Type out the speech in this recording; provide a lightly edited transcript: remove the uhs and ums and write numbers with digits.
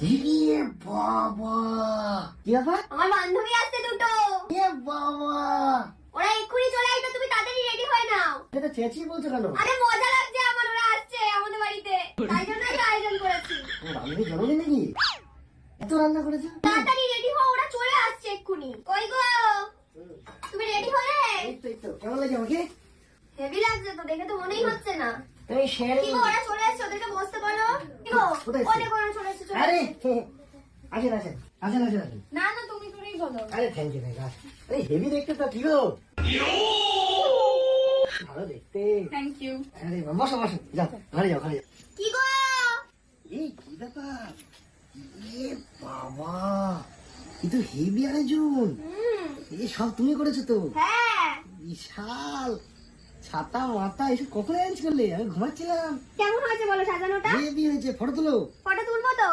ইয়ে বাবা, কি ব্যাপার? আমার বান্ধবী আসছে দুটো। এ বাবা, ওরা এক্ষুনি চলে আসবে, তুমি তাড়াতাড়ি রেডি হয়ে নাও। এটা চেঁচিয়ে বলছো কেন? আরে মজা লাগছে আমার, ওরা আসছে আমাদের বাড়িতে, তাই জন্যই তো আয়োজন করেছি। তোমার বান্ধবী জন্মদিন নাকি? এত রান্না করেছো? তাড়াতাড়ি রেডি হও, ওরা চলে আসছে এক্ষুনি। কই গো, তুমি রেডি হলে? এই তো কেমন লাগে আমাকে? হেভি লাগছে তো, দেখে তো মনেই হচ্ছে না। এই শেয়ারে কি গো, ওরা চলে এসছে, ওদেরকে বসতে বলো। কি গো, কোথায় ওই দেখো ওরা চলে এসছে, চলে আরে এসছে। আসেন আসেন আসেন আসেন আসেন। না না, তুমি করেই বলো। আরে থ্যাংক ইউ আরে হেভি দেখতে তো, কি গো ভালো দেখতে। Thank you. আরে বসো বসো, যাও ঘরে যাও ঘরে যাও। কি গো, এই কি ব্যাপার? এ বাবা, এ তো হেভি আয়োজন। এই সব তুমি করেছো তো? হ্যাঁ বিশাল ছাতা মাথা এসব কখন অ্যারেঞ্জ করলে? আমি ঘুমাচ্ছিলাম। কেমন হয়েছে বলো সাজানোটা? হেভি হয়েছে, ফটো তুলো। ফটো তুলবো তো।